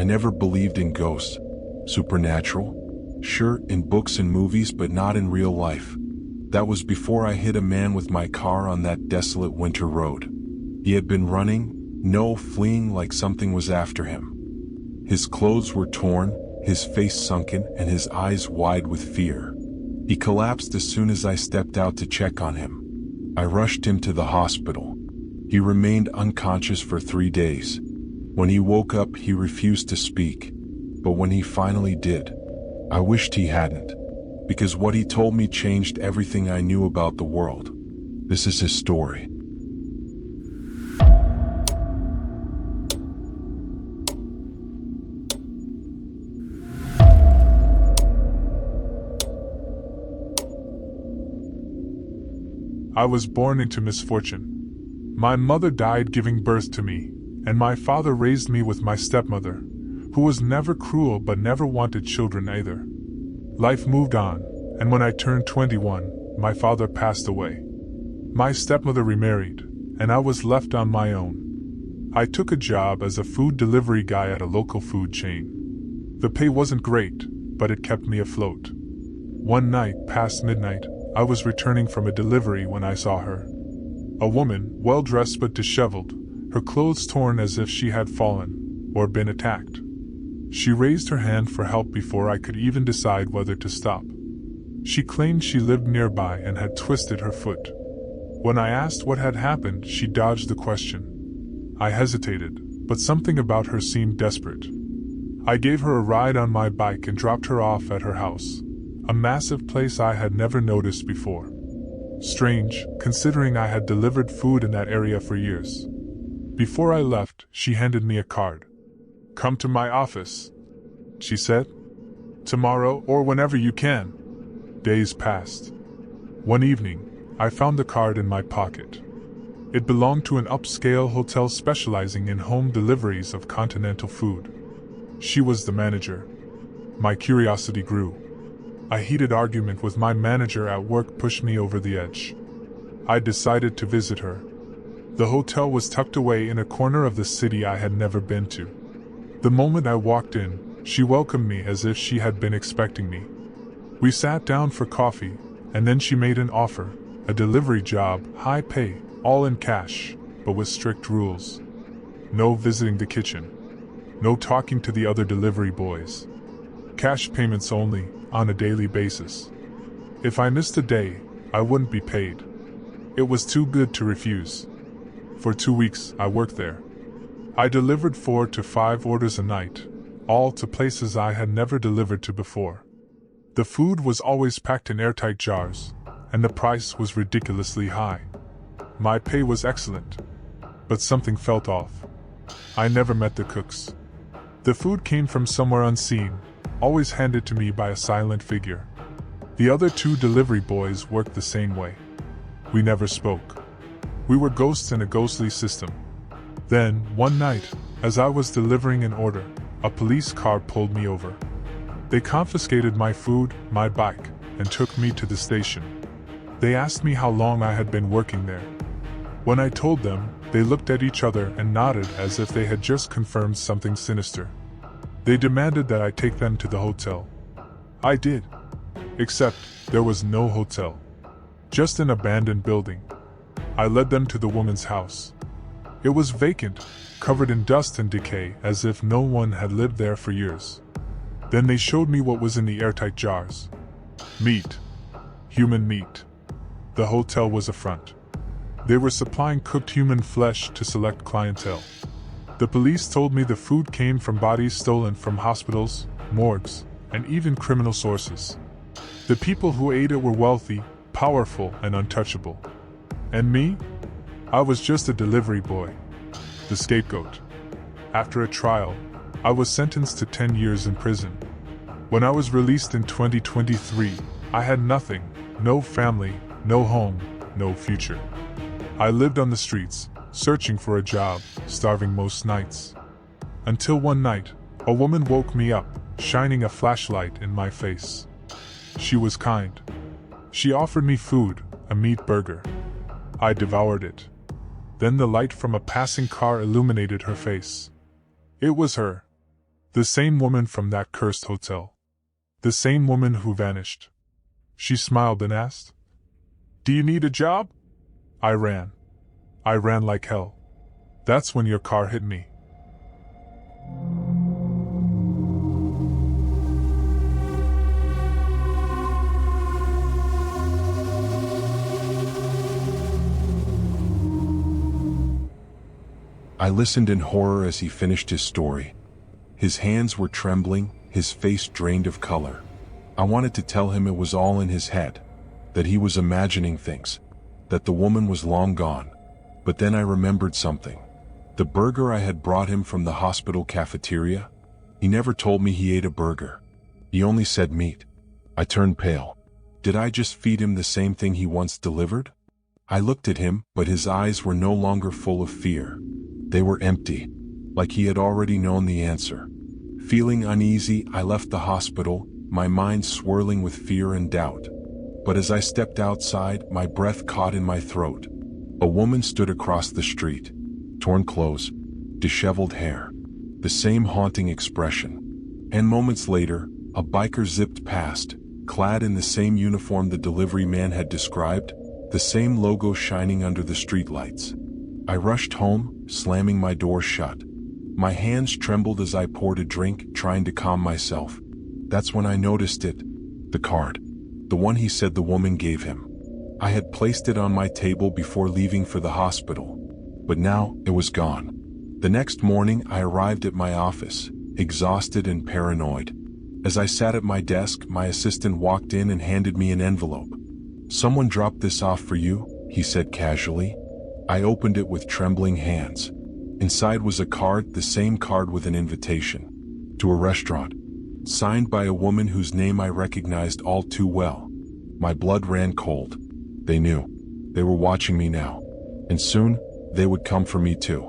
I never believed in ghosts. Supernatural? Sure, in books and movies, but not in real life. That was before I hit a man with my car on that desolate winter road. He had been running, no, fleeing like something was after him. His clothes were torn, his face sunken, and his eyes wide with fear. He collapsed as soon as I stepped out to check on him. I rushed him to the hospital. He remained unconscious for 3 days. When he woke up, he refused to speak. But when he finally did, I wished he hadn't. Because what he told me changed everything I knew about the world. This is his story. I was born into misfortune. My mother died giving birth to me, and my father raised me with my stepmother, who was never cruel but never wanted children either. Life moved on, and when I turned 21, my father passed away. My stepmother remarried, and I was left on my own. I took a job as a food delivery guy at a local food chain. The pay wasn't great, but it kept me afloat. One night, past midnight, I was returning from a delivery when I saw her. A woman, well-dressed but disheveled, her clothes torn as if she had fallen, or been attacked. She raised her hand for help before I could even decide whether to stop. She claimed she lived nearby and had twisted her foot. When I asked what had happened, she dodged the question. I hesitated, but something about her seemed desperate. I gave her a ride on my bike and dropped her off at her house. A massive place I had never noticed before. Strange, considering I had delivered food in that area for years. Before I left, she handed me a card. "Come to my office," she said. "Tomorrow or whenever you can." Days passed. One evening, I found the card in my pocket. It belonged to an upscale hotel specializing in home deliveries of continental food. She was the manager. My curiosity grew. A heated argument with my manager at work pushed me over the edge. I decided to visit her. The hotel was tucked away in a corner of the city I had never been to. The moment I walked in, she welcomed me as if she had been expecting me. We sat down for coffee, and then she made an offer, a delivery job, high pay, all in cash, but with strict rules. No visiting the kitchen. No talking to the other delivery boys. Cash payments only, on a daily basis. If I missed a day, I wouldn't be paid. It was too good to refuse. For 2 weeks, I worked there. I delivered 4 to 5 orders a night, all to places I had never delivered to before. The food was always packed in airtight jars, and the price was ridiculously high. My pay was excellent, but something felt off. I never met the cooks. The food came from somewhere unseen, always handed to me by a silent figure. The other 2 delivery boys worked the same way. We never spoke. We were ghosts in a ghostly system. Then, one night, as I was delivering an order, a police car pulled me over. They confiscated my food, my bike, and took me to the station. They asked me how long I had been working there. When I told them, they looked at each other and nodded as if they had just confirmed something sinister. They demanded that I take them to the hotel. I did. Except, there was no hotel. Just an abandoned building. I led them to the woman's house. It was vacant, covered in dust and decay as if no one had lived there for years. Then they showed me what was in the airtight jars. Meat. Human meat. The hotel was a front. They were supplying cooked human flesh to select clientele. The police told me the food came from bodies stolen from hospitals, morgues, and even criminal sources. The people who ate it were wealthy, powerful, and untouchable. And me? I was just a delivery boy. The scapegoat. After a trial, I was sentenced to 10 years in prison. When I was released in 2023, I had nothing, no family, no home, no future. I lived on the streets, searching for a job, starving most nights. Until one night, a woman woke me up, shining a flashlight in my face. She was kind. She offered me food, a meat burger. I devoured it. Then the light from a passing car illuminated her face. It was her. The same woman from that cursed hotel. The same woman who vanished. She smiled and asked, "Do you need a job?" I ran. I ran like hell. That's when your car hit me. I listened in horror as he finished his story. His hands were trembling, his face drained of color. I wanted to tell him it was all in his head, that he was imagining things, that the woman was long gone. But then I remembered something. The burger I had brought him from the hospital cafeteria. He never told me he ate a burger. He only said meat. I turned pale. Did I just feed him the same thing he once delivered? I looked at him, but his eyes were no longer full of fear. They were empty, like he had already known the answer. Feeling uneasy, I left the hospital, my mind swirling with fear and doubt. But as I stepped outside, my breath caught in my throat. A woman stood across the street. Torn clothes, disheveled hair, the same haunting expression. And moments later, a biker zipped past, clad in the same uniform the delivery man had described, the same logo shining under the streetlights. I rushed home, slamming my door shut. My hands trembled as I poured a drink, trying to calm myself. That's when I noticed it. The card. The one he said the woman gave him. I had placed it on my table before leaving for the hospital. But now, it was gone. The next morning, I arrived at my office, exhausted and paranoid. As I sat at my desk, my assistant walked in and handed me an envelope. "Someone dropped this off for you," he said casually. I opened it with trembling hands. Inside was a card, the same card with an invitation to a restaurant, signed by a woman whose name I recognized all too well. My blood ran cold. They knew. They were watching me now. And soon, they would come for me too.